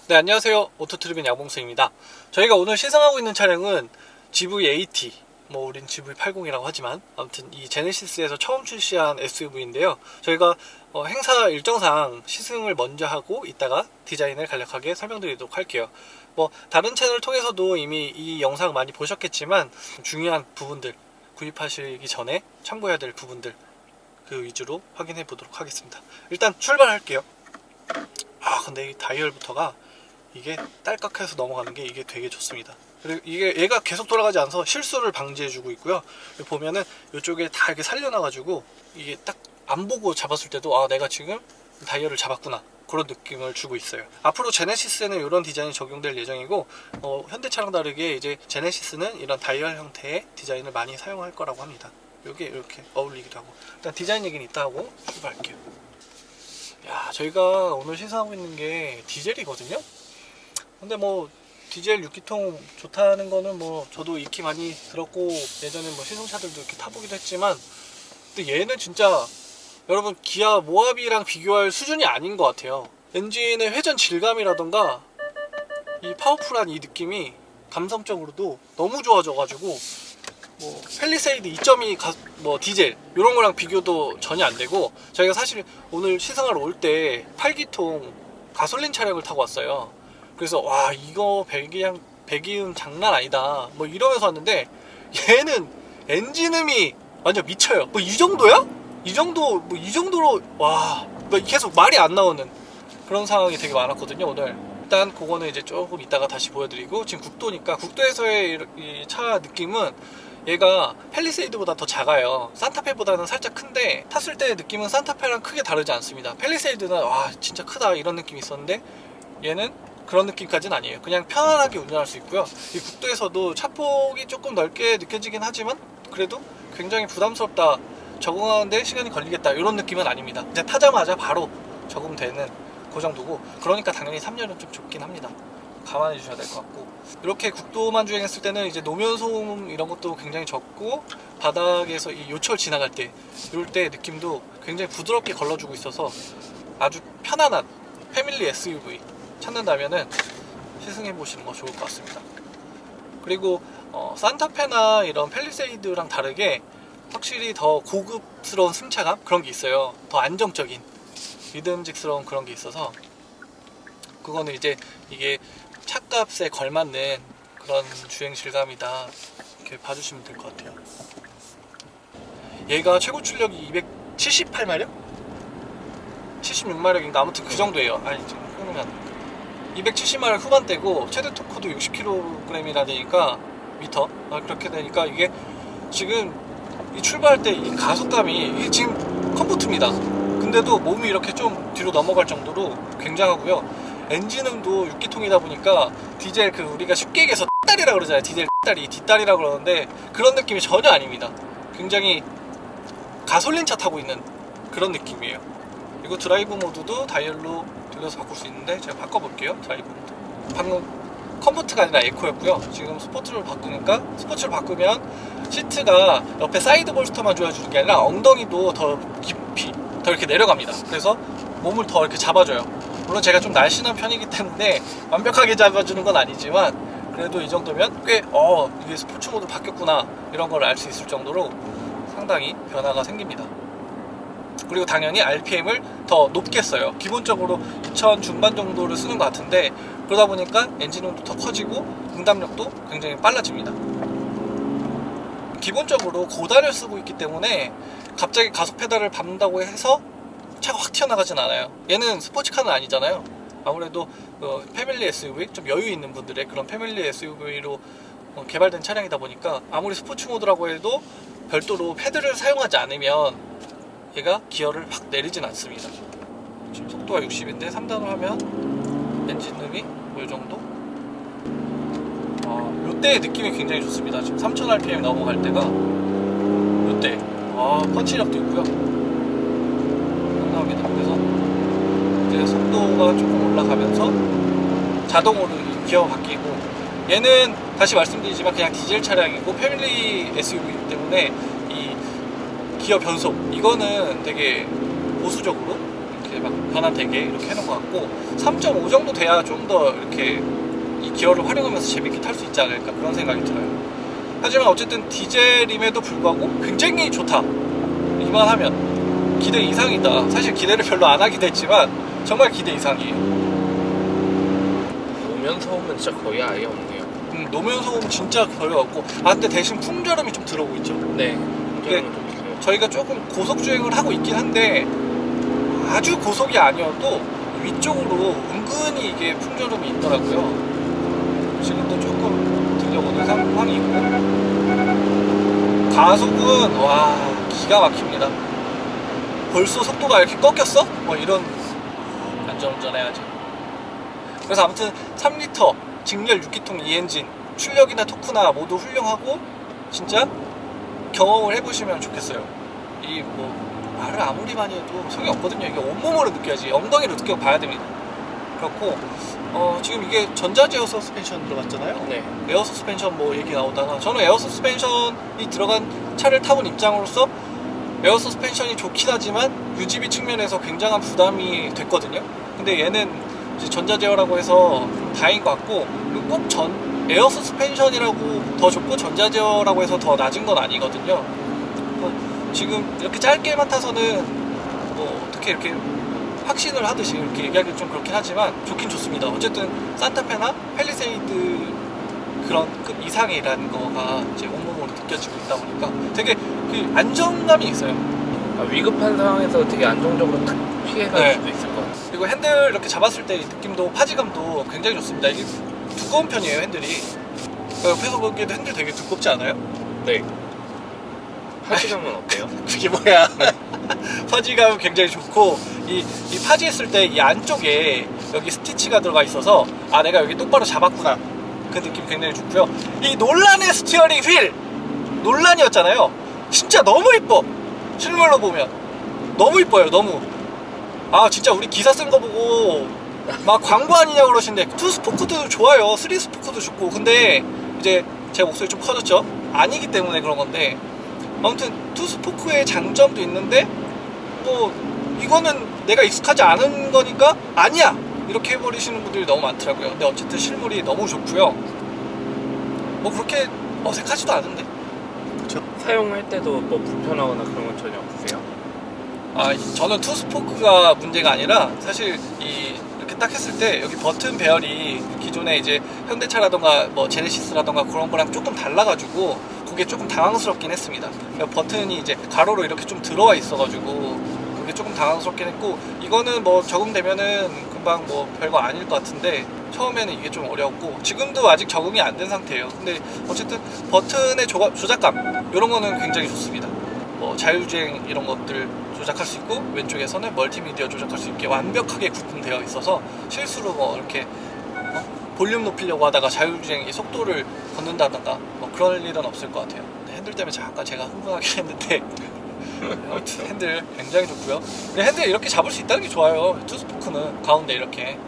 네, 안녕하세요. 오토트리빈 야봉수입니다. 저희가 오늘 시승하고 있는 차량은 GV80, 우린 GV80이라고 하지만 아무튼 이 제네시스에서 처음 출시한 SUV인데요. 저희가 행사 일정상 시승을 먼저 하고 이따가 디자인을 간략하게 설명드리도록 할게요. 다른 채널 통해서도 이미 이 영상 많이 보셨겠지만 중요한 부분들, 구입하시기 전에 참고해야 될 부분들 그 위주로 확인해 보도록 하겠습니다. 일단 출발할게요. 근데 이 다이얼부터가 이게 딸깍해서 넘어가는 게 이게 되게 좋습니다. 그리고 이게 얘가 계속 돌아가지 않아서 실수를 방지해주고 있고요. 보면은 이쪽에 다 이렇게 살려놔가지고 이게 딱 안 보고 잡았을 때도 내가 지금 다이얼을 잡았구나 그런 느낌을 주고 있어요. 앞으로 제네시스에는 이런 디자인이 적용될 예정이고 현대차랑 다르게 이제 제네시스는 이런 다이얼 형태의 디자인을 많이 사용할 거라고 합니다. 이게 이렇게 어울리기도 하고. 일단 디자인 얘기는 이따 하고 출발할게요. 저희가 오늘 시승하고 있는 게 디젤이거든요. 근데 디젤 6기통 좋다는 거는 저도 익히 많이 들었고 예전에 시승차들도 이렇게 타보기도 했지만, 근데 얘는 진짜 여러분 기아 모하비랑 비교할 수준이 아닌 것 같아요. 엔진의 회전 질감이라던가 이 파워풀한 이 느낌이 감성적으로도 너무 좋아져가지고 펠리세이드 2.2 디젤 이런 거랑 비교도 전혀 안 되고, 저희가 사실 오늘 시승하러 올 때 8기통 가솔린 차량을 타고 왔어요. 그래서 이거 배기음 장난 아니다 이러면서 왔는데, 얘는 엔진음이 완전 미쳐요. 이 정도야? 이 정도로 계속 말이 안 나오는 그런 상황이 되게 많았거든요. 오늘 일단 그거는 이제 조금 이따가 다시 보여드리고, 지금 국도니까 국도에서의 이 차 느낌은 얘가 펠리세이드보다 더 작아요. 산타페보다는 살짝 큰데 탔을 때 느낌은 산타페랑 크게 다르지 않습니다. 펠리세이드는 진짜 크다 이런 느낌이 있었는데 얘는 그런 느낌까지는 아니에요. 그냥 편안하게 운전할 수 있고요. 이 국도에서도 차폭이 조금 넓게 느껴지긴 하지만 그래도 굉장히 부담스럽다, 적응하는데 시간이 걸리겠다 이런 느낌은 아닙니다. 이제 타자마자 바로 적응되는 그 정도고, 그러니까 당연히 3열은 좀 좁긴 합니다. 감안해 주셔야 될 것 같고, 이렇게 국도만 주행했을 때는 이제 노면 소음 이런 것도 굉장히 적고, 바닥에서 이 요철 지나갈 때 이럴 때 느낌도 굉장히 부드럽게 걸러주고 있어서 아주 편안한 패밀리 SUV 찾는다면은 시승해 보시는 거 좋을 것 같습니다. 그리고 산타페나 이런 펠리세이드랑 다르게 확실히 더 고급스러운 승차감 그런 게 있어요. 더 안정적인 믿음직스러운 그런 게 있어서, 그거는 이제 이게 차값에 걸맞는 그런 주행 질감이다 이렇게 봐주시면 될 것 같아요. 얘가 최고 출력이 278마력? 76마력인가 아무튼 그 정도예요. 그러면 270마력 후반대고 최대 토크도 60kg이라 되니까 미터 그렇게 되니까 이게 지금 이 출발할 때 이 가속감이 이게 지금 컴포트입니다. 근데도 몸이 이렇게 좀 뒤로 넘어갈 정도로 굉장하고요. 엔진음도 6기통이다 보니까 디젤 우리가 쉽게 얘기해서 뒷다리라 그러잖아요. 디젤 뒷다리라 그러는데 그런 느낌이 전혀 아닙니다. 굉장히 가솔린 차 타고 있는 그런 느낌이에요. 그리고 드라이브 모드도 다이얼로 돌려서 바꿀 수 있는데 제가 바꿔볼게요. 드라이브 모드. 방금 컴포트가 아니라 에코였고요. 지금 스포츠를 바꾸니까, 스포츠를 바꾸면 시트가 옆에 사이드 볼스터만 조여주는 게 아니라 엉덩이도 더 깊이 더 이렇게 내려갑니다. 그래서 몸을 더 이렇게 잡아줘요. 물론 제가 좀 날씬한 편이기 때문에 완벽하게 잡아주는 건 아니지만 그래도 이 정도면 꽤 이게 스포츠 모드 바뀌었구나 이런 걸 알 수 있을 정도로 상당히 변화가 생깁니다. 그리고 당연히 RPM을 더 높게 써요. 기본적으로 2000 중반 정도를 쓰는 것 같은데, 그러다 보니까 엔진음도 더 커지고 응답력도 굉장히 빨라집니다. 기본적으로 고단을 쓰고 있기 때문에 갑자기 가속 페달을 밟는다고 해서 차가 확 튀어나가진 않아요. 얘는 스포츠카는 아니잖아요. 아무래도 패밀리 SUV, 좀 여유 있는 분들의 그런 패밀리 SUV로 개발된 차량이다 보니까 아무리 스포츠 모드라고 해도 별도로 패드를 사용하지 않으면 얘가 기어를 확 내리진 않습니다. 지금 속도가 60인데 3단으로 하면 엔진음이 이 정도? 요때의 느낌이 굉장히 좋습니다. 지금 3000rpm 넘어갈 때가 요때 펀치력도 있고요. 상당합니다. 그래서 이제 속도가 조금 올라가면서 자동으로 기어가 바뀌고, 얘는 다시 말씀드리지만 그냥 디젤 차량이고 패밀리 SUV이기 때문에 이 기어 변속 이거는 되게 보수적으로 이렇게 막 변환되게 이렇게 해놓은 것 같고 3.5 정도 돼야 좀 더 이렇게 이 기어를 활용하면서 재밌게 탈 수 있지 않을까 그런 생각이 들어요. 하지만 어쨌든 디젤임에도 불구하고 굉장히 좋다. 이만하면 기대 이상이다. 사실 기대를 별로 안 하기도 했지만 정말 기대 이상이에요. 노면 소음은 진짜 거의 아예 없네요. 노면 소음 진짜 별로 없고 근데 대신 풍절음이 좀 들어오고 있죠. 네. 네. 좀 있어요. 저희가 조금 고속 주행을 하고 있긴 한데 아주 고속이 아니어도 위쪽으로 은근히 이게 풍절음이 있더라고요. 지금도 조금 들려오는 상황이고 가속은 와 기가 막힙니다. 벌써 속도가 이렇게 꺾였어? 뭐 이런 안전운전 해야지. 그래서 아무튼 3리터 직렬 6기통 2엔진 출력이나 토크나 모두 훌륭하고 진짜 경험을 해보시면 좋겠어요. 이 뭐 말을 아무리 많이 해도 소용이 없거든요. 이게 온몸으로 느껴야지 엉덩이로 느껴봐야 됩니다. 그렇고 지금 이게 전자제어 서스펜션 들어갔잖아요. 네. 에어 서스펜션 뭐 얘기 나오다가 저는 에어 서스펜션이 들어간 차를 타본 입장으로서 에어 서스펜션이 좋긴 하지만 유지비 측면에서 굉장한 부담이 됐거든요. 근데 얘는 이제 전자제어라고 해서 다행인 것 같고 꼭 에어 서스펜션이라고 더 좋고 전자제어라고 해서 더 낮은 건 아니거든요. 지금 이렇게 짧게만 타서는 뭐 어떻게 이렇게 확신을 하듯이 이렇게 얘기하기 좀 그렇긴 하지만 좋긴 좋습니다. 어쨌든 산타페나 팰리세이드 그런 급 이상이라는 거가 이제 온몸으로 느껴지고 있다 보니까 되게 그 안정감이 있어요. 위급한 상황에서 되게 안정적으로 탁 피해갈 네. 수도 있을 것 같아요. 그리고 핸들 이렇게 잡았을 때 느낌도 파지감도 굉장히 좋습니다. 이게 두꺼운 편이에요 핸들이. 옆에서 보기에도 핸들 되게 두껍지 않아요? 네. 파지감은 어때요? 그게 뭐야? 파지감은 굉장히 좋고 이 파지했을 때 이 안쪽에 여기 스티치가 들어가 있어서 내가 여기 똑바로 잡았구나 그 느낌이 굉장히 좋고요. 이 논란의 스티어링 휠 논란이었잖아요. 진짜 너무 이뻐. 실물로 보면 너무 이뻐요. 너무 진짜 우리 기사 쓴 거 보고 막 광고 아니냐고 그러시는데 2스포크도 좋아요. 3스포크도 좋고 근데 이제 제 목소리 좀 커졌죠? 아니기 때문에 그런 건데 아무튼 2스포크의 장점도 있는데 뭐 이거는 내가 익숙하지 않은 거니까 아니야 이렇게 해버리시는 분들이 너무 많더라고요. 근데 어쨌든 실물이 너무 좋고요. 뭐 그렇게 어색하지도 않은데 그렇죠? 사용할 때도 뭐 불편하거나 그런 건 전혀 없으세요? 저는 2스포크가 문제가 아니라 사실 이렇게 딱 했을 때 여기 버튼 배열이 기존에 이제 현대차라던가 뭐 제네시스라던가 그런 거랑 조금 달라가지고 그게 조금 당황스럽긴 했습니다. 그러니까 버튼이 이제 가로로 이렇게 좀 들어와 있어가지고 그게 조금 당황스럽긴 했고 이거는 뭐 적응되면은 금방 뭐 별거 아닐 것 같은데 처음에는 이게 좀 어려웠고 지금도 아직 적응이 안 된 상태예요. 근데 어쨌든 버튼의 조작감 이런 거는 굉장히 좋습니다. 뭐 자율주행 이런 것들 조작할 수 있고 왼쪽에서는 멀티미디어 조작할 수 있게 완벽하게 구분되어 있어서 실수로 뭐 이렇게 볼륨 높이려고 하다가 자율주행 이 속도를 걷는다던가 뭐 그럴 일은 없을 것 같아요. 핸들 때문에 잠깐 제가 흥분하긴 했는데 아무튼 핸들 굉장히 좋고요. 핸들 이렇게 잡을 수 있다는 게 좋아요. 2스포크는 가운데 이렇게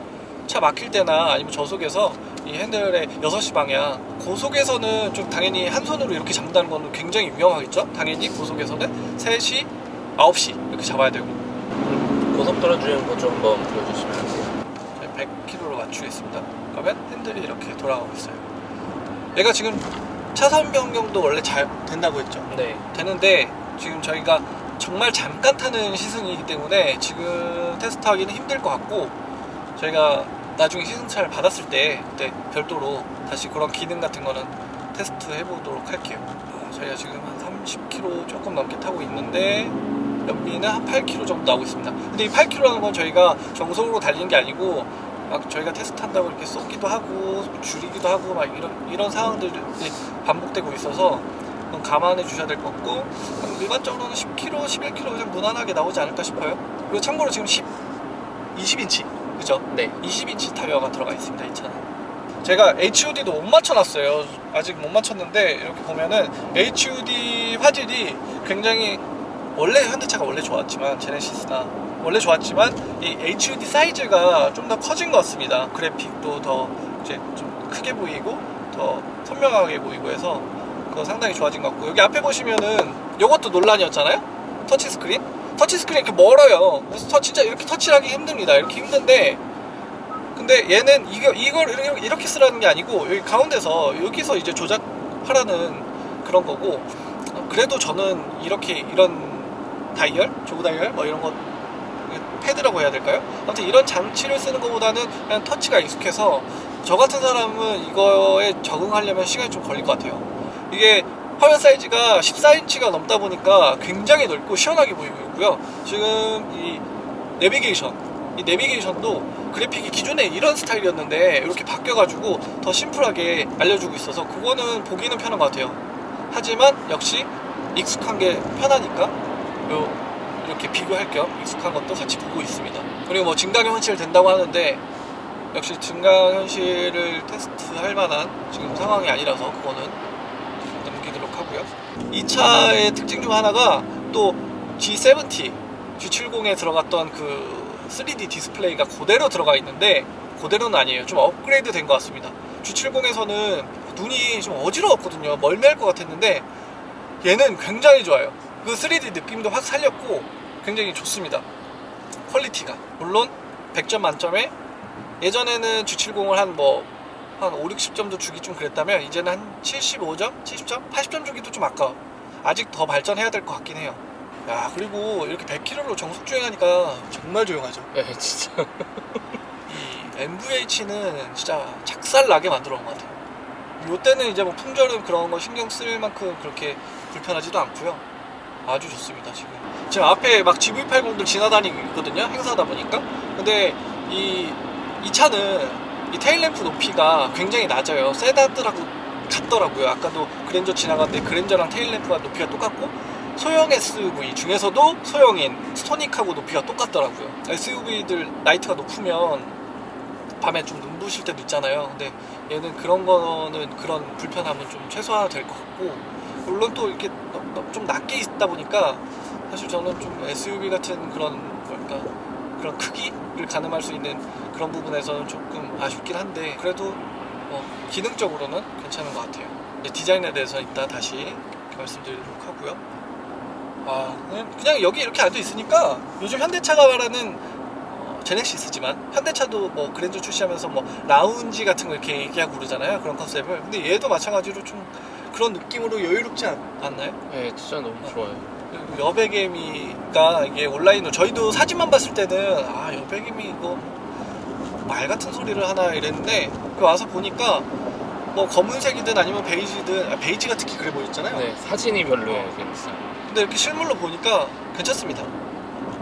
차 막힐 때나 아니면 저속에서 이 핸들의 6시 방향 고속에서는 좀 당연히 한 손으로 이렇게 잡는다는 건 굉장히 위험하겠죠? 당연히 고속에서는 3시, 9시 이렇게 잡아야 되고 고속도로 주행 보조 한번 보여주시면 안 돼요? 100km로 맞추겠습니다. 그러면 핸들이 이렇게 돌아가고 있어요. 얘가 지금 차선 변경도 원래 잘 된다고 했죠? 네. 되는데 지금 저희가 정말 잠깐 타는 시승이기 때문에 지금 테스트하기는 힘들 것 같고 저희가 나중에 시승차를 받았을 때 그때 별도로 다시 그런 기능 같은 거는 테스트 해보도록 할게요. 저희가 지금 한 30km 조금 넘게 타고 있는데 연비는 한 8km 정도 나오고 있습니다. 근데 이 8km라는 건 저희가 정속으로 달리는 게 아니고 막 저희가 테스트한다고 이렇게 쏟기도 하고 줄이기도 하고 막 이런 상황들이 반복되고 있어서 그건 감안해 주셔야 될 것 같고 일반적으로는 10km, 11km 그냥 무난하게 나오지 않을까 싶어요. 그리고 참고로 지금 20인치 그죠? 네. 20인치 타이어가 들어가 있습니다. 이 차는 제가 HUD도 못 맞춰놨어요. 아직 못 맞췄는데 이렇게 보면은 HUD 화질이 굉장히 원래 현대차가 원래 좋았지만 제네시스나 원래 좋았지만 이 HUD 사이즈가 좀 더 커진 것 같습니다. 그래픽도 더 이제 좀 크게 보이고 더 선명하게 보이고 해서 그거 상당히 좋아진 것 같고 여기 앞에 보시면은 이것도 논란이었잖아요. 터치스크린 터치스크린이 이렇게 멀어요. 그래서 진짜 이렇게 터치를 하기 힘듭니다. 이렇게 힘든데, 근데 얘는 이걸 이렇게 쓰라는 게 아니고 여기 가운데서 여기서 이제 조작하라는 그런 거고, 그래도 저는 이런 다이얼, 조그 다이얼 뭐 이런 거 패드라고 해야 될까요? 아무튼 이런 장치를 쓰는 것보다는 그냥 터치가 익숙해서 저 같은 사람은 이거에 적응하려면 시간이 좀 걸릴 것 같아요. 이게 화면 사이즈가 14인치가 넘다 보니까 굉장히 넓고 시원하게 보이고 있고요. 지금 이 내비게이션도 그래픽이 기존에 이런 스타일이었는데 이렇게 바뀌어가지고 더 심플하게 알려주고 있어서 그거는 보기는 편한 것 같아요. 하지만 역시 익숙한 게 편하니까 이렇게 비교할 겸 익숙한 것도 같이 보고 있습니다. 그리고 뭐 증강현실 된다고 하는데 역시 증강현실을 테스트할 만한 지금 상황이 아니라서 그거는 넘기도록 하고요. 이 차의 특징 중 하나가 또 G70, G70에 들어갔던 그 3D 디스플레이가 그대로 들어가 있는데, 그대로는 아니에요. 좀 업그레이드 된 것 같습니다. G70에서는 눈이 좀 어지러웠거든요. 멀미할 것 같았는데 얘는 굉장히 좋아요. 그 3D 느낌도 확 살렸고 굉장히 좋습니다. 퀄리티가 물론 100점 만점에 예전에는 G70을 한 5, 60점도 주기 좀 그랬다면 이제는 한 75점, 70점, 80점 주기도 좀 아까워. 아직 더 발전해야 될 것 같긴 해요. 야, 그리고 이렇게 100km로 정속 주행하니까 정말 조용하죠. 네, 진짜. 이 MVH는 진짜 작살나게 만들어 놓은 것 같아요. 이때는 이제 뭐 풍절음 그런 거 신경 쓸 만큼 그렇게 불편하지도 않고요. 아주 좋습니다. 지금 앞에 막 GV80들 지나다니고 있거든요. 행사하다 보니까. 근데 이 차는 이 테일램프 높이가 굉장히 낮아요. 세단들하고 같더라고요. 아까도 그랜저 지나갔는데 그랜저랑 테일램프가 높이가 똑같고, 소형 SUV 중에서도 소형인 스토닉하고 높이가 똑같더라고요. SUV들 라이트가 높으면 밤에 좀 눈부실 때도 있잖아요. 근데 얘는 그런 거는, 그런 불편함은 좀 최소화될 것 같고, 물론 또 이렇게 좀 낮게 있다 보니까 사실 저는 좀 SUV 같은 그런 그런 크기를 가늠할 수 있는 그런 부분에서는 조금 아쉽긴 한데, 그래도 기능적으로는 괜찮은 것 같아요. 디자인에 대해서 이따 다시 말씀드리도록 하고요. 그냥 여기 이렇게 앉아 있으니까 요즘 현대차가 말하는 제넥시스지만 현대차도 뭐 그랜저 출시하면서 뭐 라운지 같은 거 이렇게 얘기하고 그러잖아요. 그런 컨셉을. 근데 얘도 마찬가지로 좀 그런 느낌으로 여유롭지 않나요? 네, 진짜 너무 좋아요. 여백개미가 이게 온라인으로, 저희도 사진만 봤을 때는 여백개미 이거 말 같은 소리를 하나 이랬는데, 와서 보니까 뭐 검은색이든 아니면 베이지든, 베이지가 특히 그래 보였잖아요. 네, 사진이 별로예요, 진짜. 근데 이렇게 실물로 보니까 괜찮습니다.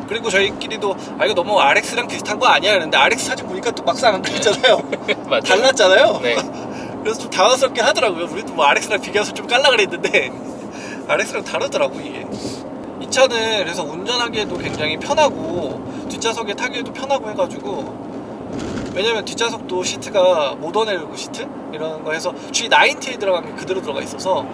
그리고 저희끼리도 이거 너무 RX랑 비슷한 거 아니야 이랬는데, RX 사진 보니까 또 막상 안 그랬잖아요. 맞아요. 달랐잖아요. 네. 그래서 좀 당황스럽긴 하더라고요. 우리도 뭐 RX랑 비교해서 좀 깔라 그랬는데 RX랑 다르더라고 이게. 이 차는 그래서 운전하기에도 굉장히 편하고 뒷좌석에 타기에도 편하고 해가지고, 왜냐면 뒷좌석도 시트가 모던헬 시트 이런 거 해서 G90에 들어간 게 그대로 들어가 있어서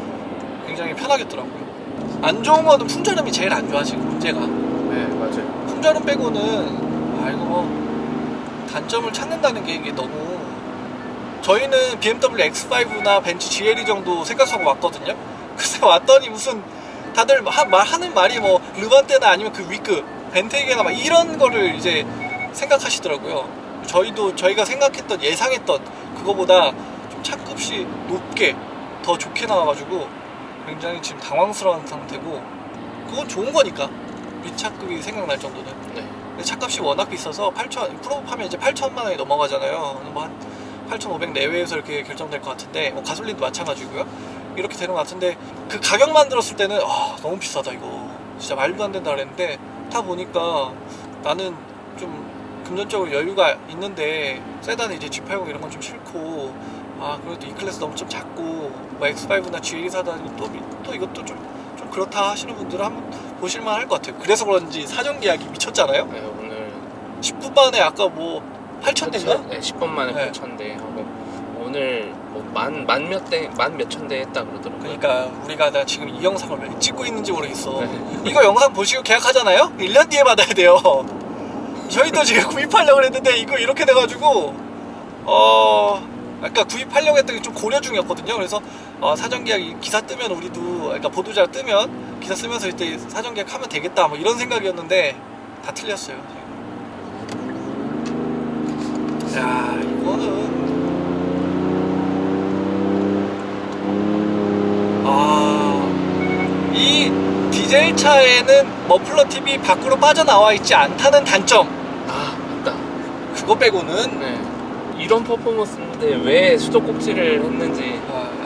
굉장히 편하겠더라고요. 안 좋은 거는 풍절음이 제일 안 좋아 지금 문제가. 네, 맞아요. 풍절음 빼고는 이거 뭐 단점을 찾는다는 게 이게 너무, 저희는 BMW X5나 벤츠 GLE 정도 생각하고 왔거든요. 그래서 왔더니 무슨 다들 하는 말이 뭐 르반떼나 아니면 그 위크 벤테이게나 막 이런 거를 이제 생각하시더라고요. 저희가 생각했던, 예상했던 그거보다 좀 차급이 높게 더 좋게 나와가지고 굉장히 지금 당황스러운 상태고, 그건 좋은 거니까 윗차급이 생각날 정도는. 네. 근데 차값이 워낙 비싸서 8천, 풀업하면 이제 8천만 원이 넘어가잖아요. 뭐 한 8,500 내외에서 이렇게 결정될 것 같은데, 뭐 가솔린도 마찬가지고요. 이렇게 되는 것 같은데, 그 가격만 들었을 때는 너무 비싸다 이거, 진짜 말도 안 된다 그랬는데, 타보니까 나는 좀 금전적으로 여유가 있는데 세단은 이제 G80 이런 건 좀 싫고, 그래도 이 클래스 너무 좀 작고 뭐 X5나 GLE 사다 또 이것도 좀 그렇다 하시는 분들은 한번 보실만 할 것 같아요. 그래서 그런지 사전 계약이 미쳤잖아요. 네, 오늘 10분 만에 아까 뭐 8,000대인가? 네, 10분 만에 네. 8,000대 하고, 오늘 뭐 만 몇천 대 했다 그러더라고요. 그러니까 우리가 지금 이 영상을 왜 찍고 있는지 모르겠어. 네. 이거 영상 보시고 계약하잖아요? 1년 뒤에 받아야 돼요. 저희도 지금 구입하려고 했는데 이거 이렇게 돼가지고 그러니까 구입하려고 했던 게 좀 고려 중이었거든요. 그래서 사전 계약 기사 뜨면 우리도, 그러니까 보도자 뜨면 기사 쓰면서 이때 사전 계약하면 되겠다 뭐 이런 생각이었는데 다 틀렸어요. 야, 이거는 이 디젤 차에는 머플러 팁이 밖으로 빠져나와 있지 않다는 단점. 아, 맞다. 그거 빼고는 네. 이런 퍼포먼스인데 왜 수도꼭지를 했는지.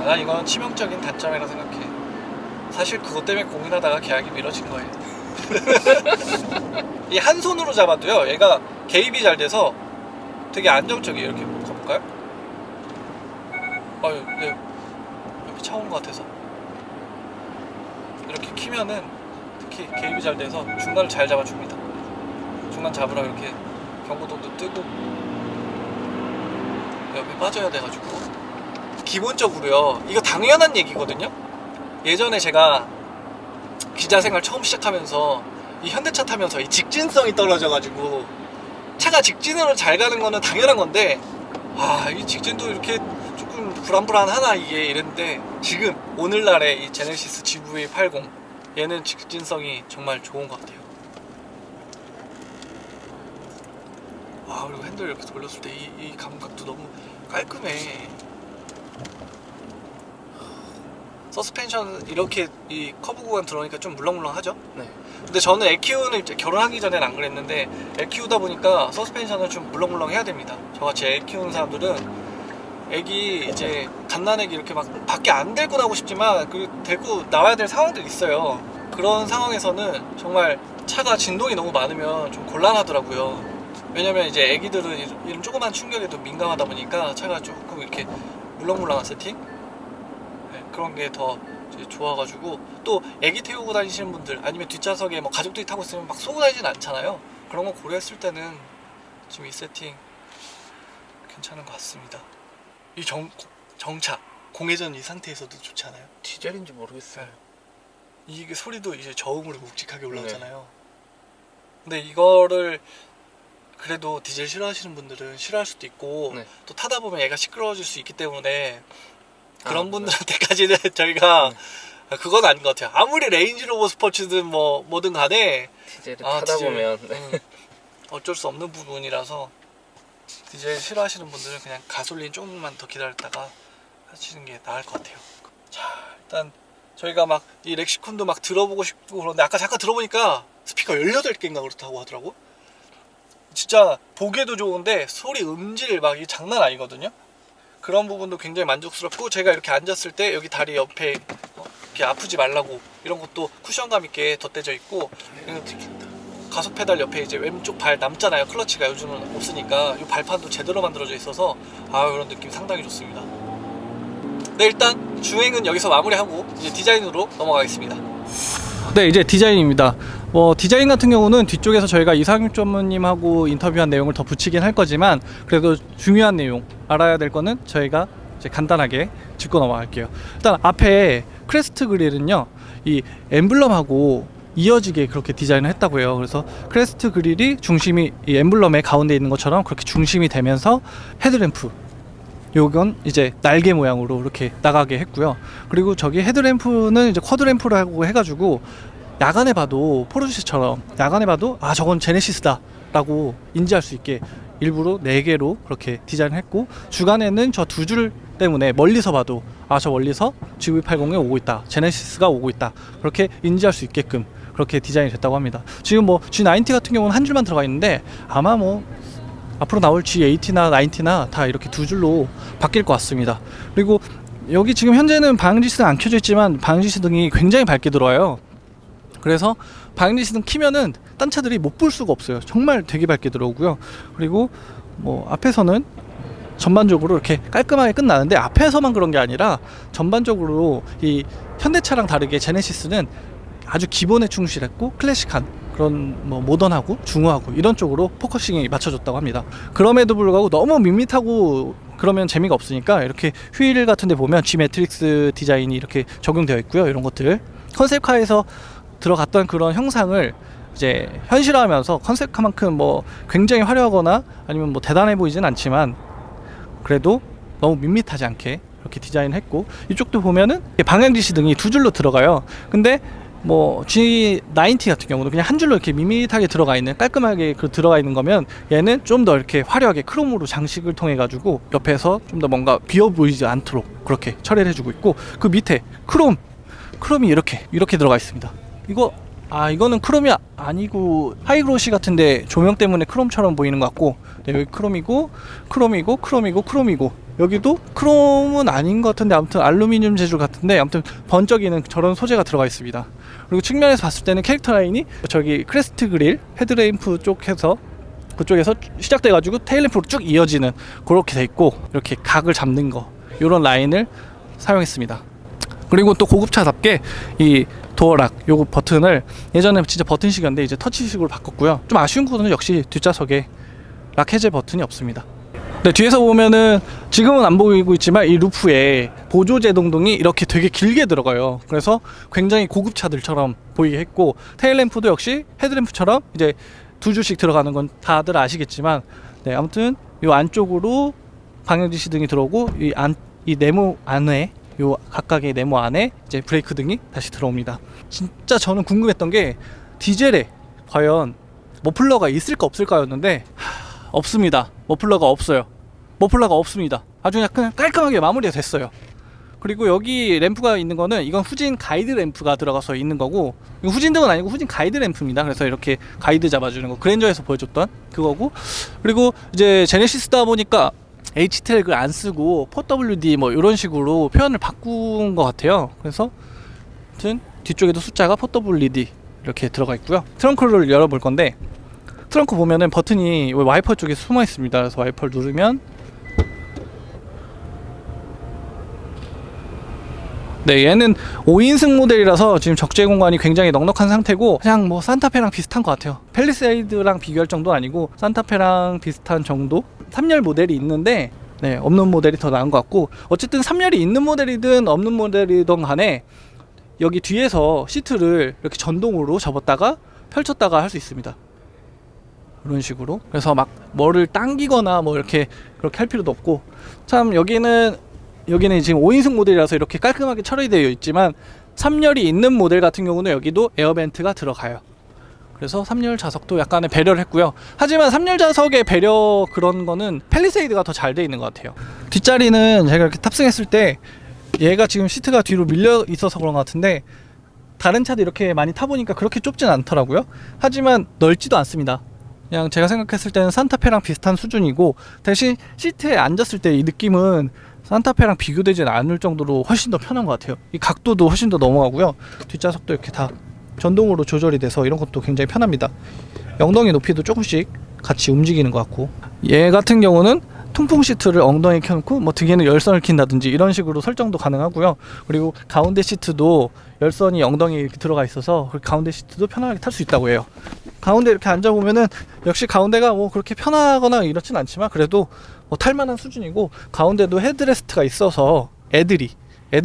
난 이건 치명적인 단점이라 생각해. 사실 그것 때문에 고민하다가 계약이 미뤄진 거예요. 이 한 손으로 잡아도요, 얘가 개입이 잘 돼서 되게 안정적이에요. 이렇게 가볼까요? 네. 옆에 차 오는 것 같아서 이렇게 키면은 특히 개입이 잘 돼서 중간을 잘 잡아줍니다. 중간 잡으라 이렇게 경고등도 뜨고 옆에 빠져야 돼가지고. 기본적으로요, 이거 당연한 얘기거든요. 예전에 제가 기자생활 처음 시작하면서 이 현대차 타면서 이 직진성이 떨어져가지고 차가 직진으로 잘 가는 거는 당연한 건데, 이 직진도 이렇게 조금 불안불안하나 이게 이랬는데, 지금 오늘날의 이 제네시스 GV80 얘는 직진성이 정말 좋은 것 같아요. 그리고 핸들 이렇게 돌렸을 때 이 감각도 너무 깔끔해. 서스펜션 이렇게 이 커브 구간 들어오니까 좀 물렁물렁하죠? 네. 근데 저는 애 키우는, 결혼하기 전에는 안 그랬는데 애 키우다 보니까 서스펜션을 좀 물렁물렁 해야 됩니다. 저같이 애 키우는 사람들은 애기 이제 갓난애기 이렇게 막 밖에 안 데리고 나오고 싶지만 그 데리고 나와야 될 상황들이 있어요. 그런 상황에서는 정말 차가 진동이 너무 많으면 좀 곤란하더라고요. 왜냐면 이제 애기들은 이런 조그만 충격에도 민감하다 보니까 차가 조금 이렇게 물렁물렁한 세팅? 네, 그런 게 더 좋아가지고, 또 애기 태우고 다니시는 분들 아니면 뒷좌석에 뭐 가족들이 타고 있으면 막 쏘고 다니진 않잖아요. 그런 거 고려했을 때는 지금 이 세팅 괜찮은 것 같습니다. 이 정차 공회전 이 상태에서도 좋지 않아요? 디젤인지 모르겠어요. 이게 소리도 이제 저음으로 묵직하게 올라오잖아요. 근데 이거를 그래도 디젤 싫어하시는 분들은 싫어할 수도 있고, 또 타다 보면 얘가 시끄러워질 수 있기 때문에 그런 분들한테까지는 저희가 그건 아닌 것 같아요. 아무리 레인지로버 스포츠든 뭐든 간에 디젤을 타다 보면 어쩔 수 없는 부분이라서 디젤 싫어하시는 분들은 그냥 가솔린 조금만 더 기다렸다가 하시는 게 나을 것 같아요. 자, 일단 저희가 막 이 렉시콘도 막 들어보고 싶고 그런데 아까 잠깐 들어보니까 스피커 18개인가 그렇다고 하더라고. 진짜 보기에도 좋은데 소리 음질 막 이 장난 아니거든요. 그런 부분도 굉장히 만족스럽고, 제가 이렇게 앉았을 때 여기 다리 옆에 이렇게 아프지 말라고 이런 것도 쿠션감 있게 덧대져 있고, 가속 페달 옆에 이제 왼쪽 발 남잖아요. 클러치가 요즘은 없으니까 이 발판도 제대로 만들어져 있어서 이런 느낌 상당히 좋습니다. 네, 일단 주행은 여기서 마무리하고 이제 디자인으로 넘어가겠습니다. 네, 이제 디자인입니다. 디자인 같은 경우는 뒤쪽에서 저희가 이상윤 전무님하고 인터뷰한 내용을 더 붙이긴 할 거지만, 그래도 중요한 내용 알아야 될 거는 저희가 이제 간단하게 짚고 넘어갈게요. 일단 앞에 크레스트 그릴은요, 이 엠블럼하고 이어지게 그렇게 디자인을 했다고 해요. 그래서 크레스트 그릴이 중심이 이 엠블럼의 가운데 있는 것처럼 그렇게 중심이 되면서 헤드램프, 요건 이제 날개 모양으로 이렇게 나가게 했고요. 그리고 저기 헤드램프는 이제 쿼드램프라고 해가지고 야간에 봐도, 포르쉐처럼 야간에 봐도 저건 제네시스다 라고 인지할 수 있게 일부러 4개로 그렇게 디자인을 했고, 주간에는 저 2줄 때문에 멀리서 봐도 저 멀리서 GV80이 오고 있다, 제네시스가 오고 있다, 그렇게 인지할 수 있게끔 그렇게 디자인이 됐다고 합니다. 지금 G90 같은 경우는 한 줄만 들어가 있는데 아마 앞으로 나올 G80나 90나 다 이렇게 2줄로 바뀔 것 같습니다. 그리고 여기 지금 현재는 방향지시등 안 켜져 있지만 방향지시등이 굉장히 밝게 들어와요. 그래서 방향지시등 키면은 딴 차들이 못 볼 수가 없어요. 정말 되게 밝게 들어오고요. 그리고 앞에서는 전반적으로 이렇게 깔끔하게 끝나는데, 앞에서만 그런 게 아니라 전반적으로 이 현대차랑 다르게 제네시스는 아주 기본에 충실했고 클래식한 그런 모던하고 중후하고 이런 쪽으로 포커싱이 맞춰졌다고 합니다. 그럼에도 불구하고 너무 밋밋하고 그러면 재미가 없으니까 이렇게 휠 같은 데 보면 G 매트릭스 디자인이 이렇게 적용되어 있고요. 이런 것들 컨셉카에서 들어갔던 그런 형상을 이제 현실화하면서, 컨셉카만큼 굉장히 화려하거나 아니면 대단해 보이진 않지만 그래도 너무 밋밋하지 않게 이렇게 디자인했고, 이쪽도 보면은 방향지시 등이 두 줄로 들어가요. 근데 뭐 G90 같은 경우는 그냥 한 줄로 이렇게 밋밋하게 들어가 있는, 깔끔하게 들어가 있는 거면, 얘는 좀 더 이렇게 화려하게 크롬으로 장식을 통해 가지고 옆에서 좀 더 뭔가 비어 보이지 않도록 그렇게 처리를 해주고 있고, 그 밑에 크롬이 이렇게 들어가 있습니다. 이거는 크롬이 아니고 하이그로시 같은데 조명 때문에 크롬처럼 보이는 것 같고, 네, 여기 크롬이고 여기도 크롬은 아닌 것 같은데, 아무튼 알루미늄 재질 같은데, 아무튼 번쩍이는 저런 소재가 들어가 있습니다. 그리고 측면에서 봤을 때는 캐릭터 라인이 저기 크레스트 그릴 헤드램프 쪽에서 그쪽에서 시작돼 가지고 테일램프로 쭉 이어지는 그렇게 돼 있고, 이렇게 각을 잡는 거, 이런 라인을 사용했습니다. 그리고 또 고급차답게 이 도어락 요거 버튼을, 예전에 진짜 버튼식이었는데 이제 터치식으로 바꿨고요. 좀 아쉬운 거는 역시 뒷좌석에 락 해제 버튼이 없습니다. 네, 뒤에서 보면은 지금은 안 보이고 있지만 이 루프에 보조 제동등이 이렇게 되게 길게 들어가요. 그래서 굉장히 고급차들처럼 보이게 했고, 테일램프도 역시 헤드램프처럼 이제 두 줄씩 들어가는 건 다들 아시겠지만, 네, 아무튼 이 안쪽으로 방향지시 등이 들어오고, 이 네모 안에, 요 각각의 네모 안에 이제 브레이크 등이 다시 들어옵니다. 진짜 저는 궁금했던 게 디젤에 과연 머플러가 있을까 없을까였는데, 없습니다. 머플러가 없습니다. 아주 약간 깔끔하게 마무리가 됐어요. 그리고 여기 램프가 있는 거는, 이건 후진 가이드 램프가 들어가서 있는 거고, 이거 후진등은 아니고 후진 가이드 램프입니다. 그래서 이렇게 가이드 잡아주는 거, 그랜저에서 보여줬던 그거고, 그리고 이제 제네시스다 보니까 H-트랙을 안 쓰고 4WD 뭐 이런 식으로 표현을 바꾼 것 같아요. 그래서 아무튼 뒤쪽에도 숫자가 4WD 이렇게 들어가 있고요. 트렁크를 열어볼 건데, 트렁크 보면은 버튼이 와이퍼 쪽에 숨어 있습니다. 그래서 와이퍼를 누르면, 네, 얘는 5인승 모델이라서 지금 적재 공간이 굉장히 넉넉한 상태고, 그냥 뭐 산타페랑 비슷한 것 같아요. 팰리세이드랑 비교할 정도는 아니고 산타페랑 비슷한 정도. 3열 모델이 있는데, 네, 없는 모델이 더 나은 것 같고, 어쨌든 3열이 있는 모델이든 없는 모델이든 간에 여기 뒤에서 시트를 이렇게 전동으로 접었다가 펼쳤다가 할 수 있습니다. 이런 식으로. 그래서 막 뭐를 당기거나 뭐 이렇게 그렇게 할 필요도 없고, 참 여기는 지금 5인승 모델이라서 이렇게 깔끔하게 처리되어 있지만, 3열이 있는 모델 같은 경우는 여기도 에어벤트가 들어가요. 그래서 3열 좌석도 약간의 배려를 했고요. 하지만 3열 좌석의 배려 그런 거는 팰리세이드가 더 잘 돼 있는 것 같아요. 뒷자리는 제가 이렇게 탑승했을 때, 얘가 지금 시트가 뒤로 밀려 있어서 그런 것 같은데, 다른 차도 이렇게 많이 타보니까 그렇게 좁진 않더라고요. 하지만 넓지도 않습니다. 그냥 제가 생각했을 때는 산타페랑 비슷한 수준이고, 대신 시트에 앉았을 때 이 느낌은 산타페랑 비교되진 않을 정도로 훨씬 더 편한 것 같아요. 이 각도도 훨씬 더 넘어가고요. 뒷좌석도 이렇게 다 전동으로 조절이 돼서 이런 것도 굉장히 편합니다. 엉덩이 높이도 조금씩 같이 움직이는 것 같고, 얘 같은 경우는 통풍 시트를 엉덩이에 켜놓고 뭐 등에는 열선을 킨다든지 이런 식으로 설정도 가능하고요. 그리고 가운데 시트도 열선이 엉덩이에 이렇게 들어가 있어서 가운데 시트도 편하게 탈 수 있다고 해요. 가운데 이렇게 앉아보면은 역시 가운데가 뭐 그렇게 편하거나 이렇진 않지만 그래도 뭐 탈만한 수준이고, 가운데도 헤드레스트가 있어서 애들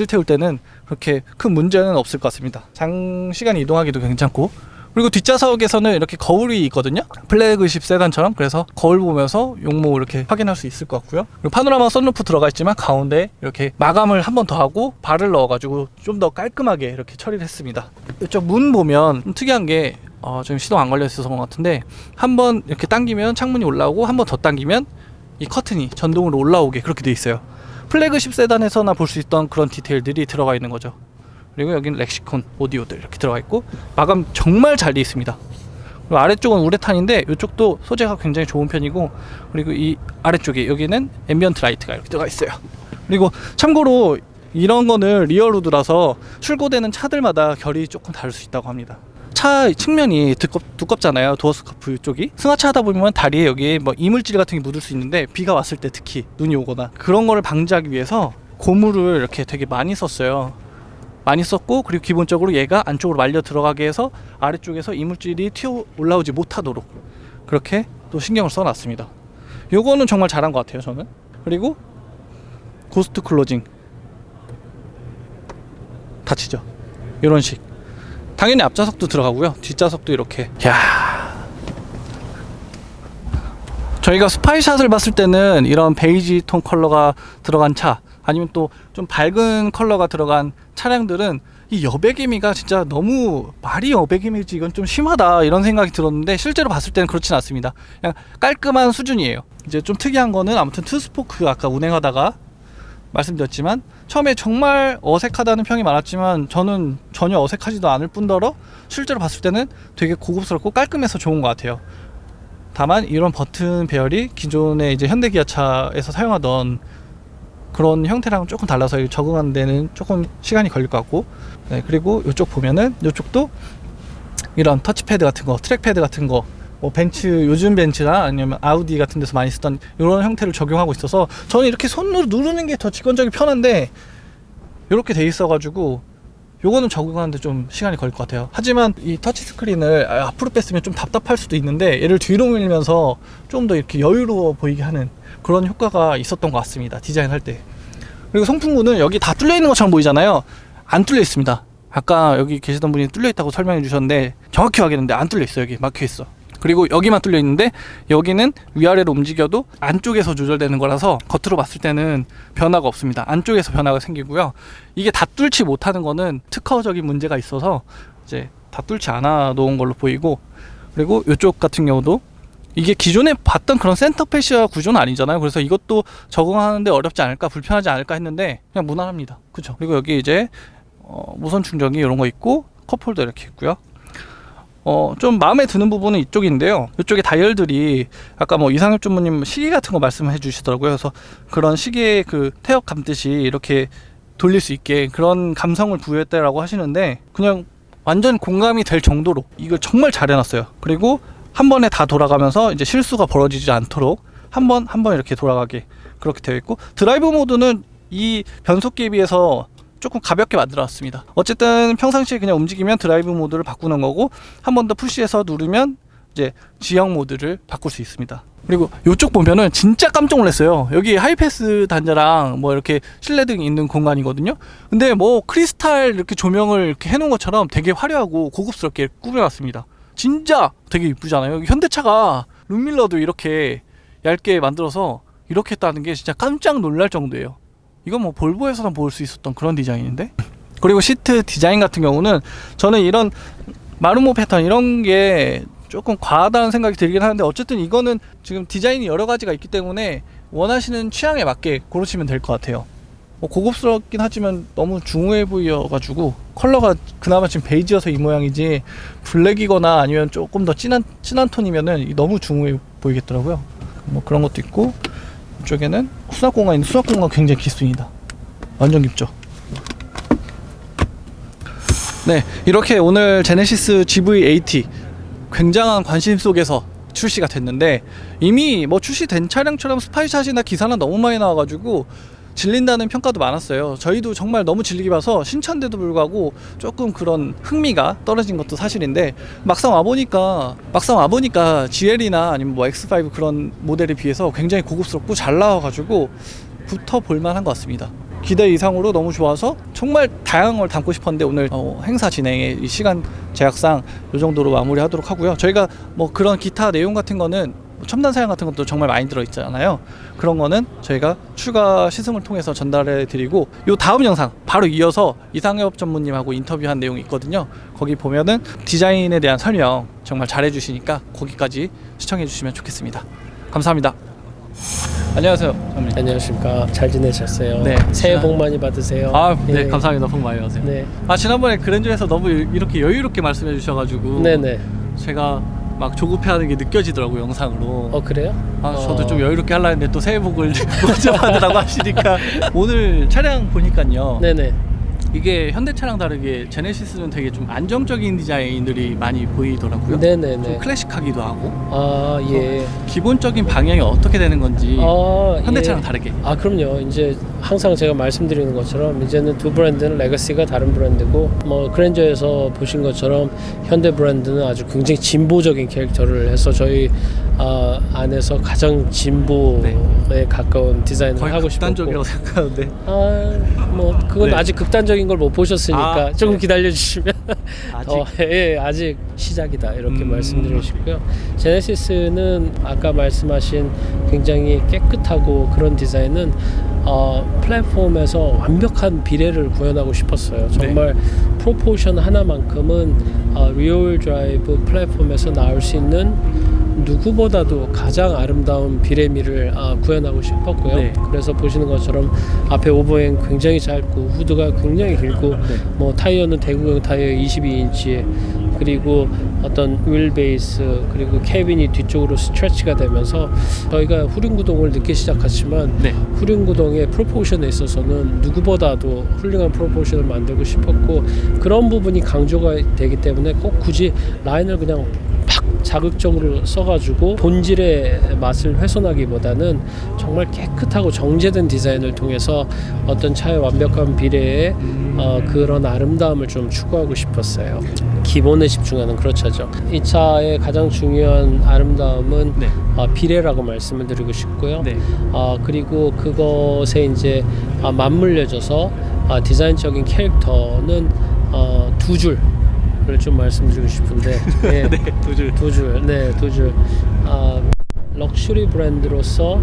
태울 때는 그렇게 큰 문제는 없을 것 같습니다. 장시간 이동하기도 괜찮고, 그리고 뒷좌석에서는 이렇게 거울이 있거든요. 플래그십 세단처럼. 그래서 거울 보면서 용모 이렇게 확인할 수 있을 것 같고요. 그리고 파노라마 선루프 들어가 있지만 가운데 이렇게 마감을 한 번 더 하고 발을 넣어가지고 좀 더 깔끔하게 이렇게 처리를 했습니다. 이쪽 문 보면 좀 특이한 게, 좀 시동 안 걸려 있어서 그런 것 같은데, 한 번 이렇게 당기면 창문이 올라오고, 한 번 더 당기면 이 커튼이 전동으로 올라오게 그렇게 돼 있어요. 플래그십 세단에서나 볼 수 있던 그런 디테일들이 들어가 있는 거죠. 그리고 여기는 렉시콘 오디오들 이렇게 들어가 있고, 마감 정말 잘 돼 있습니다. 그리고 아래쪽은 우레탄인데 이쪽도 소재가 굉장히 좋은 편이고, 그리고 이 아래쪽에 여기는 앰비언트 라이트가 이렇게 들어가 있어요. 그리고 참고로 이런 거는 리어로드라서 출고되는 차들마다 결이 조금 다를 수 있다고 합니다. 차 측면이 두껍잖아요. 도어 스커프 쪽이. 승하차 하다 보면 다리에 여기에 뭐 이물질 같은 게 묻을 수 있는데, 비가 왔을 때 특히 눈이 오거나 그런 거를 방지하기 위해서 고무를 이렇게 되게 많이 썼어요. 많이 썼고, 그리고 기본적으로 얘가 안쪽으로 말려 들어가게 해서 아래쪽에서 이물질이 튀어 올라오지 못하도록 그렇게 또 신경을 써놨습니다. 요거는 정말 잘한 것 같아요, 저는. 그리고 고스트 클로징 닫히죠. 이런 식. 당연히 앞좌석도 들어가고요. 뒷좌석도 이렇게. 야, 저희가 스파이샷을 봤을 때는 이런 베이지 톤 컬러가 들어간 차, 아니면 또 좀 밝은 컬러가 들어간 차량들은 이 여백이미가 진짜 너무 말이 여백이미지 이건 좀 심하다 이런 생각이 들었는데, 실제로 봤을 때는 그렇진 않습니다. 그냥 깔끔한 수준이에요. 이제 좀 특이한 거는 아무튼 투스포크 아까 운행하다가 말씀드렸지만 처음에 정말 어색하다는 평이 많았지만 저는 전혀 어색하지도 않을 뿐더러 실제로 봤을 때는 되게 고급스럽고 깔끔해서 좋은 것 같아요. 다만 이런 버튼 배열이 기존의 이제 현대기아차에서 사용하던 그런 형태랑 조금 달라서 적응하는 데는 조금 시간이 걸릴 것 같고, 네, 그리고 이쪽 보면은 이쪽도 이런 터치패드 같은 거, 트랙패드 같은 거, 뭐 벤츠, 요즘 벤츠나 아니면 아우디 같은 데서 많이 쓰던 이런 형태를 적용하고 있어서 저는 이렇게 손으로 누르는 게 더 직관적이 편한데 이렇게 돼 있어가지고 요거는 적응하는데 좀 시간이 걸릴 것 같아요. 하지만 이 터치 스크린을 앞으로 뺐으면 좀 답답할 수도 있는데 얘를 뒤로 밀면서 좀 더 이렇게 여유로워 보이게 하는 그런 효과가 있었던 것 같습니다, 디자인할 때. 그리고 송풍구는 여기 다 뚫려 있는 것처럼 보이잖아요. 안 뚫려 있습니다. 아까 여기 계시던 분이 뚫려 있다고 설명해 주셨는데 정확히 확인했는데 안 뚫려 있어. 여기 막혀 있어. 그리고 여기만 뚫려 있는데 여기는 위아래로 움직여도 안쪽에서 조절되는 거라서 겉으로 봤을 때는 변화가 없습니다. 안쪽에서 변화가 생기고요. 이게 다 뚫지 못하는 거는 특허적인 문제가 있어서 이제 다 뚫지 않아 놓은 걸로 보이고, 그리고 이쪽 같은 경우도 이게 기존에 봤던 그런 센터 패시아 구조는 아니잖아요. 그래서 이것도 적응하는데 어렵지 않을까, 불편하지 않을까 했는데 그냥 무난합니다. 그쵸? 그리고 여기 이제 무선 충전기 이런 거 있고 컵홀더 이렇게 있고요. 좀 마음에 드는 부분은 이쪽인데요. 이쪽에 다이얼들이 아까 뭐 이상엽 전무님 시계 같은 거 말씀해 주시더라고요. 그래서 그런 시계 그 태엽 감듯이 이렇게 돌릴 수 있게 그런 감성을 부여했다라고 하시는데 그냥 완전 공감이 될 정도로 이걸 정말 잘 해놨어요. 그리고 한 번에 다 돌아가면서 이제 실수가 벌어지지 않도록 한 번 이렇게 돌아가게 그렇게 되어 있고, 드라이브 모드는 이 변속기에 비해서 조금 가볍게 만들어놨습니다. 어쨌든 평상시에 그냥 움직이면 드라이브 모드를 바꾸는 거고, 한 번 더 푸시해서 누르면 이제 지형 모드를 바꿀 수 있습니다. 그리고 이쪽 보면은 진짜 깜짝 놀랐어요. 여기 하이패스 단자랑 뭐 이렇게 실내등이 있는 공간이거든요. 근데 뭐 크리스탈 이렇게 조명을 이렇게 해놓은 것처럼 되게 화려하고 고급스럽게 꾸며놨습니다. 진짜 되게 이쁘잖아요. 현대차가 룸밀러도 이렇게 얇게 만들어서 이렇게 했다는 게 진짜 깜짝 놀랄 정도예요. 이건 뭐 볼보에서나 볼 수 있었던 그런 디자인인데. 그리고 시트 디자인 같은 경우는 저는 이런 마루모 패턴 이런 게 조금 과하다는 생각이 들긴 하는데, 어쨌든 이거는 지금 디자인이 여러 가지가 있기 때문에 원하시는 취향에 맞게 고르시면 될 것 같아요. 고급스럽긴 하지만 너무 중후해 보여가지고, 컬러가 그나마 지금 베이지여서 이 모양이지 블랙이거나 아니면 조금 더 진한 톤이면은 너무 중후해 보이겠더라고요. 뭐 그런 것도 있고, 이쪽에는 수납 공간인데 수납 공간 굉장히 깊습니다. 완전 깊죠. 네, 이렇게 오늘 제네시스 GV80 굉장한 관심 속에서 출시가 됐는데, 이미 뭐 출시된 차량처럼 스파이샷이나 기사나 너무 많이 나와가지고 질린다는 평가도 많았어요. 저희도 정말 너무 질리게 봐서 신차인데도 불구하고 조금 그런 흥미가 떨어진 것도 사실인데, 막상 와보니까 GL이나 아니면 뭐 X5 그런 모델에 비해서 굉장히 고급스럽고 잘 나와가지고 붙어볼 만한 것 같습니다. 기대 이상으로 너무 좋아서 정말 다양한 걸 담고 싶었는데 오늘 행사 진행의 이 시간 제약상 이 정도로 마무리하도록 하고요. 저희가 뭐 그런 기타 내용 같은 거는 첨단 사양 같은 것도 정말 많이 들어있잖아요. 그런 거는 저희가 추가 시승을 통해서 전달해 드리고, 요 다음 영상 바로 이어서 이상엽 전무님하고 인터뷰한 내용이 있거든요. 거기 보면은 디자인에 대한 설명 정말 잘해 주시니까 거기까지 시청해 주시면 좋겠습니다. 감사합니다. 안녕하세요, 전무님. 안녕하십니까. 잘 지내셨어요? 네. 새해 복 많이 받으세요. 네, 감사합니다. 복 많이 받으세요. 네. 지난번에 그랜저에서 너무 이렇게 여유롭게 말씀해 주셔가지고 네네. 제가 막 조급해하는 게 느껴지더라고요, 영상으로. 그래요? 저도 좀 여유롭게 하려 했는데 또 새해 복을 먼저 받으라고 하시니까. 오늘 차량 보니까요, 네네. 이게 현대차랑 다르게 제네시스는 되게 좀 안정적인 디자인들이 많이 보이더라고요. 네네네. 좀 클래식하기도 하고. 예. 기본적인 방향이 어떻게 되는 건지 현대차랑 예. 다르게. 그럼요. 이제 항상 제가 말씀드리는 것처럼 이제는 두 브랜드는 레거시가 다른 브랜드고, 뭐 그랜저에서 보신 것처럼 현대 브랜드는 아주 굉장히 진보적인 캐릭터를 해서 저희 안에서 가장 진보에 가까운 디자인을 거의 하고 싶었고 극단적이라고 생각하는데. 뭐 그건 네. 아직 극단적인 걸 못 보셨으니까 아, 조금 네. 기다려주시면 아직 아직 시작이다 이렇게 말씀드리고 싶고요. 제네시스는 아까 말씀하신 굉장히 깨끗하고 그런 디자인은 플랫폼에서 완벽한 비례를 구현하고 싶었어요. 정말 프로포션 하나만큼은 리얼 드라이브 플랫폼에서 나올 수 있는 누구보다도 가장 아름다운 비례미를 구현하고 싶었고요. 네. 그래서 보시는 것처럼 앞에 오버행 굉장히 짧고 후드가 굉장히 길고 뭐 타이어는 대구경 타이어 22인치에 그리고 어떤 휠 베이스 그리고 캐빈이 뒤쪽으로 스트레치가 되면서 저희가 후륜구동을 늦게 시작했지만 후륜구동의 프로포션에 있어서는 누구보다도 훌륭한 프로포션을 만들고 싶었고 그런 부분이 강조가 되기 때문에 꼭 굳이 라인을 그냥 팍 자극적으로 써가지고 본질의 맛을 훼손하기보다는 정말 깨끗하고 정제된 디자인을 통해서 어떤 차의 완벽한 비례에 그런 아름다움을 좀 추구하고 싶었어요. 기본에 집중하는 그렇죠. 이 차의 가장 중요한 아름다움은 비례라고 말씀을 드리고 싶고요. 그리고 그것에 이제 맞물려져서 디자인적인 캐릭터는 두 줄. 좀 말씀드리고 싶은데 두 줄. 럭셔리 브랜드로서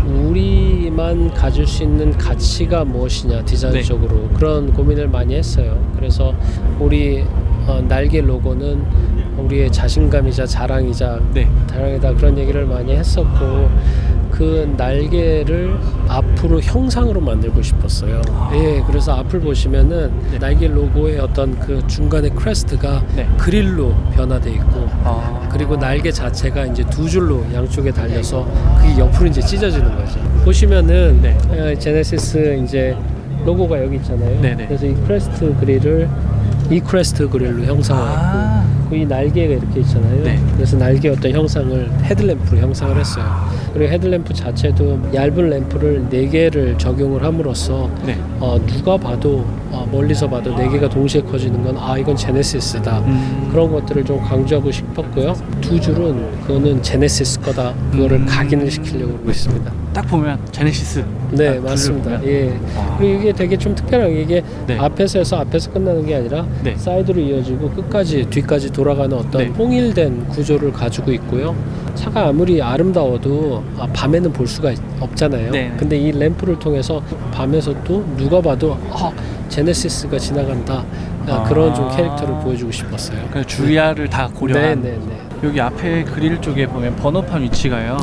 우리만 가질 수 있는 가치가 무엇이냐 디자인적으로 그런 고민을 많이 했어요. 그래서 우리 날개 로고는 우리의 자신감이자 자랑이자 다양하다 그런 얘기를 많이 했었고 그 날개를 앞으로 형상으로 만들고 싶었어요. 그래서 앞을 보시면은 날개 로고의 어떤 그 중간에 크레스트가 그릴로 변화돼 있고 그리고 날개 자체가 이제 두 줄로 양쪽에 달려서 그게 옆으로 이제 찢어지는 거죠. 보시면은 제네시스 이제 로고가 여기 있잖아요. 그래서 이 크레스트 그릴을 이 크레스트 그릴로 형상화했고 이 날개가 이렇게 있잖아요. 그래서 날개 어떤 형상을 헤드램프로 형상을 했어요. 그리고 헤드램프 자체도 얇은 램프를 4개를 적용을 함으로써 누가 봐도 멀리서 봐도 4개가 동시에 커지는 건 이건 제네시스다. 그런 것들을 좀 강조하고 싶었고요. 두 줄은 그거는 제네시스 거다. 그거를 각인을 시키려고 하고 있습니다. 딱 보면 제네시스. 네, 맞습니다. 그리고 이게 되게 좀 특별한 게 이게 앞에서 해서 앞에서 끝나는 게 아니라 사이드로 이어지고 끝까지 뒤까지 돌아가는 어떤 통일된 구조를 가지고 있고요. 차가 아무리 아름다워도 밤에는 볼 수가 없잖아요. 근데 이 램프를 통해서 밤에서도 누가 봐도 제네시스가 지나간다. 그런 좀 캐릭터를 보여주고 싶었어요. 그래서 주위를 다 고려한. 여기 앞에 그릴 쪽에 보면 번호판 위치가요.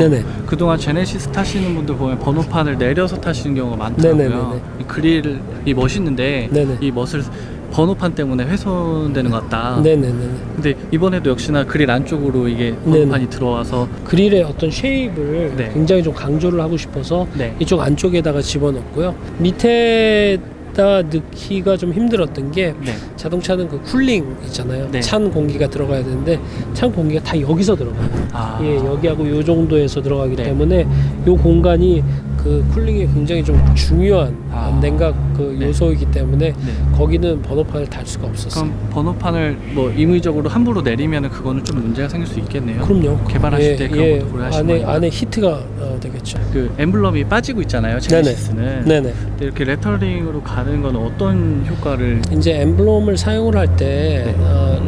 그동안 제네시스 타시는 분들 보면 번호판을 내려서 타시는 경우가 많더라고요. 이 그릴이 멋있는데 이 멋을 번호판 때문에 훼손되는 것 같다. 근데 이번에도 역시나 그릴 안쪽으로 이게 번호판이 들어와서 그릴의 어떤 쉐입을 굉장히 좀 강조를 하고 싶어서 이쪽 안쪽에다가 집어넣고요. 밑에 넣기가 좀 힘들었던 게 자동차는 그 쿨링 있잖아요. 찬 공기가 들어가야 되는데 찬 공기가 다 여기서 들어가요. 여기하고 요 정도에서 들어가기 때문에 요 공간이 그 쿨링이 굉장히 좀 중요한 냉각 그 요소이기 때문에 거기는 번호판을 달 수가 없었어요. 그럼 번호판을 뭐 임의적으로 함부로 내리면 그거는 좀 문제가 생길 수 있겠네요. 그럼요. 개발하실 때 그런 거 고려하시면 안에 히트가 되겠죠. 그 엠블럼이 빠지고 있잖아요. 제네시스는. 근데 이렇게 레터링으로 가는 건 어떤 효과를? 이제 엠블럼을 사용을 할 때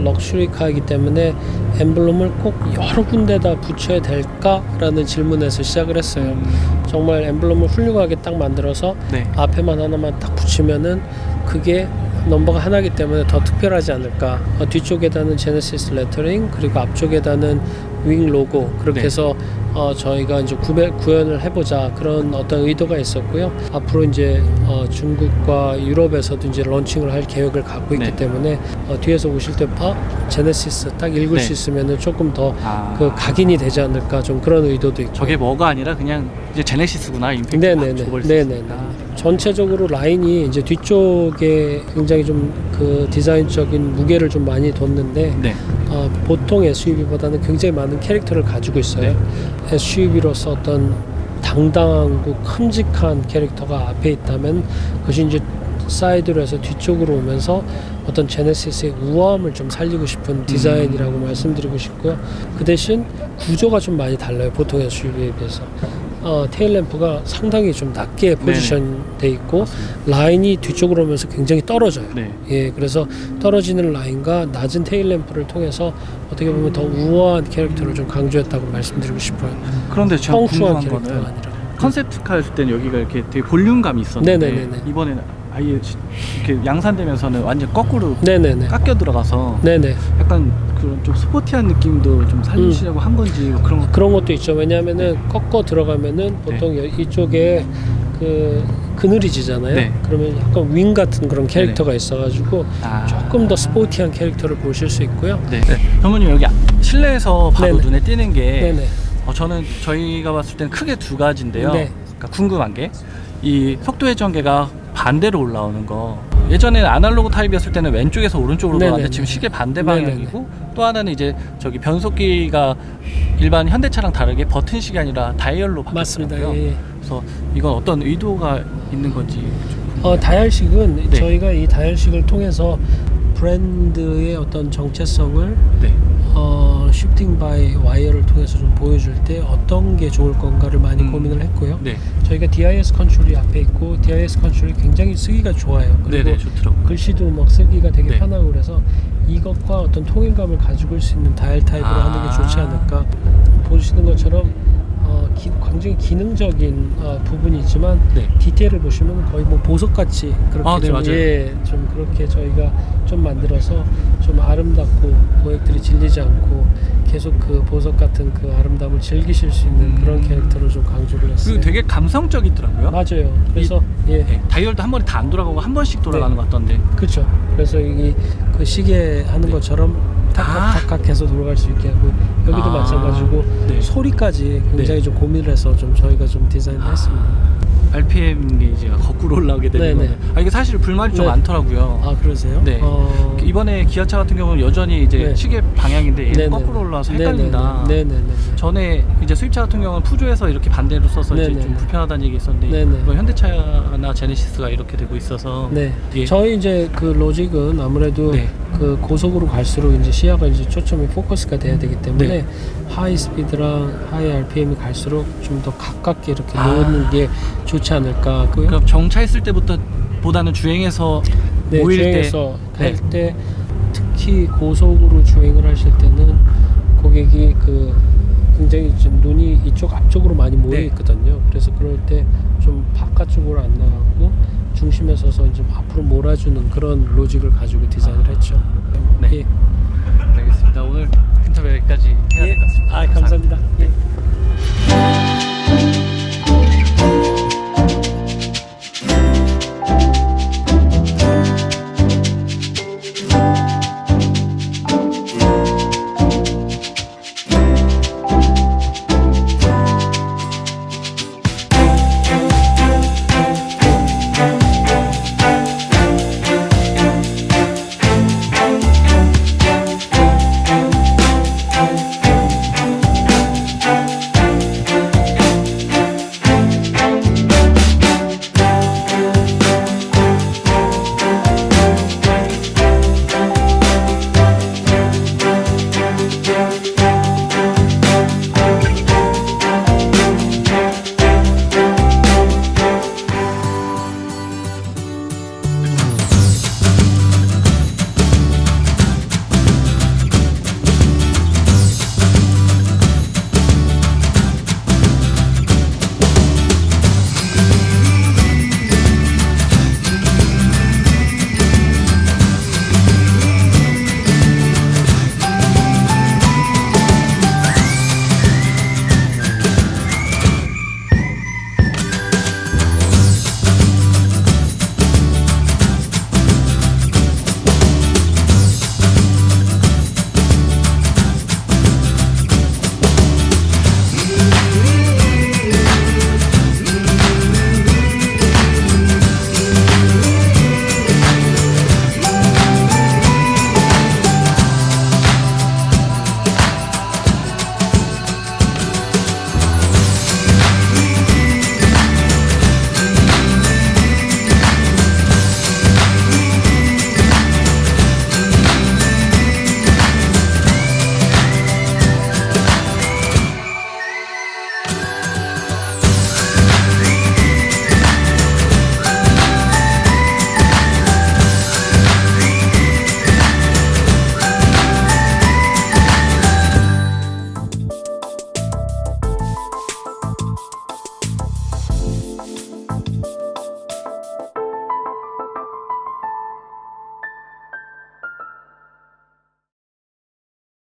럭셔리 카이기 때문에 엠블럼을 꼭 여러 군데다 붙여야 될까라는 질문에서 시작을 했어요. 정말 엠블럼을 훌륭하게 딱 만들어서 앞에만 하나만 딱 붙이면은 그게 넘버가 하나이기 때문에 더 특별하지 않을까. 뒤쪽에다는 제네시스 레터링 그리고 앞쪽에다는 윙 로고 그렇게 해서 저희가 이제 구현을 해보자 그런 어떤 의도가 있었고요. 앞으로 이제 중국과 유럽에서도 이제 런칭을 할 계획을 갖고 있기 때문에 뒤에서 오실 때 제네시스 딱 읽을 수 있으면은 조금 더 그 각인이 되지 않을까 좀 그런 의도도 있고. 저게 뭐가 아니라 그냥 이제 제네시스구나 임팩트 줘버릴 수 있다. 전체적으로 라인이 이제 뒤쪽에 굉장히 좀 그 디자인적인 무게를 좀 많이 뒀는데 보통 SUV보다는 굉장히 많은 캐릭터를 가지고 있어요. SUV로서 어떤 당당하고 큼직한 캐릭터가 앞에 있다면 그것이 이제 사이드로 해서 뒤쪽으로 오면서 어떤 제네시스의 우아함을 좀 살리고 싶은 디자인이라고 말씀드리고 싶고요. 그 대신 구조가 좀 많이 달라요. 보통의 SUV에 비해서. 테일램프가 상당히 좀 낮게 포지션돼 있고 라인이 뒤쪽으로 오면서 굉장히 떨어져요. 네. 예, 그래서 떨어지는 라인과 낮은 테일램프를 통해서 어떻게 보면 더 우아한 캐릭터를 좀 강조했다고 말씀드리고 싶어요. 그런데 제가 평수한 궁금한 캐릭터가 거는 아니라. 컨셉트카 할 때는 여기가 이렇게 되게 볼륨감이 있었는데 네네네네. 이번에는 아예 이렇게 양산되면서는 완전 거꾸로 네네네. 깎여 들어가서 네네. 약간 그런 좀 스포티한 느낌도 좀 살리시려고 한 건지 뭐 그런 거. 그런 것도 있죠. 왜냐하면은 꺾어 들어가면은 보통 이쪽에 그 그늘이 지잖아요. 네. 그러면 약간 윙 같은 그런 캐릭터가 있어가지고 아. 조금 더 스포티한 캐릭터를 보실 수 있고요. 네. 현무님 여기 실내에서 바로 네네. 눈에 띄는 게 네네. 저는 저희가 봤을 때는 크게 두 가지인데요. 네. 그러니까 궁금한 게 이 속도 회전계가 반대로 올라오는 거. 예전에는 아날로그 타입이었을 때는 왼쪽에서 오른쪽으로 네네네. 돌아가는데 지금 시계 반대 방향이고 네네네. 또 하나는 이제 저기 변속기가 일반 현대차랑 다르게 버튼식이 아니라 다이얼로 맞습니다. 바뀌었더라고요. 예. 그래서 이건 어떤 의도가 있는 건지 좀. 다이얼식은 네. 저희가 이 다이얼식을 통해서 브랜드의 어떤 정체성을 네. 슈팅 바이 와이어를 통해서 좀 보여줄 때 어떤 게 좋을 건가를 많이 고민을 했고요. 네. 저희가 DIS 컨트롤이 앞에 있고 DIS 컨트롤이 굉장히 쓰기가 좋아요. 그리고 네네 좋더라고요. 글씨도 막 쓰기가 되게 네. 편하고 그래서 이것과 어떤 통일감을 가지고 올 수 있는 다이얼 타입으로 하는 게 좋지 않을까. 보시는 것처럼 굉장히 기능적인 부분이 있지만 네. 디테일을 보시면 거의 뭐 보석같이 그렇게 네, 좀, 맞아요. 좀 그렇게 저희가 좀 만들어서 좀 아름답고 고객들이 질리지 않고 계속 그 보석 같은 그 아름다움을 즐기실 수 있는 그런 캐릭터로 좀 강조를 했어요. 그리고 되게 감성적이더라고요. 맞아요. 그래서 네, 다이얼도 한 번에 다 안 돌아가고 한 번씩 돌아가는 것 같던데. 그렇죠. 그래서 이 그 시계 하는 것처럼 탁탁탁탁해서 돌아갈 수 있게 하고 여기도 마찬가지고 네. 소리까지 굉장히 좀 고민을 해서 좀 저희가 좀 디자인을 했습니다. RPM 게이지가 거꾸로 올라오게 되는 네네. 거는 이게 사실 불만이 좀 네. 많더라고요. 아 그러세요? 네. 이번에 기아차 같은 경우는 여전히 이제 네. 시계 방향인데 얘는 네네. 거꾸로 올라와서 헷갈린다. 네네네. 전에 이제 수입차 같은 경우는 푸조에서 이렇게 반대로 써서 이제 네네. 좀 불편하다는 얘기 있었는데 네네. 이번 현대차나 제네시스가 이렇게 되고 있어서 네. 예. 저희 이제 그 로직은 아무래도 네. 그 고속으로 갈수록 이제 시야가 이제 초점이 포커스가 돼야 되기 때문에 네. 하이 스피드랑 하이 RPM이 갈수록 좀 더 가깝게 이렇게 놓는 게 좋지 않을까. 그럼 정차했을 때부터 보다는 주행해서 네, 모일 주행해서 때 갈 때 특히 고속으로 주행을 하실 때는 고객이 그 굉장히 지금 눈이 이쪽 앞쪽으로 많이 모여 네. 있거든요. 그래서 그럴 때 좀 바깥쪽으로 안 나가고 중심에 서서 이제 앞으로 몰아주는 그런 로직을 가지고 디자인을 했죠. 네. 예. 알겠습니다. 오늘 인터뷰 여기까지 해야 될 것 같습니다. 감사합니다. 예.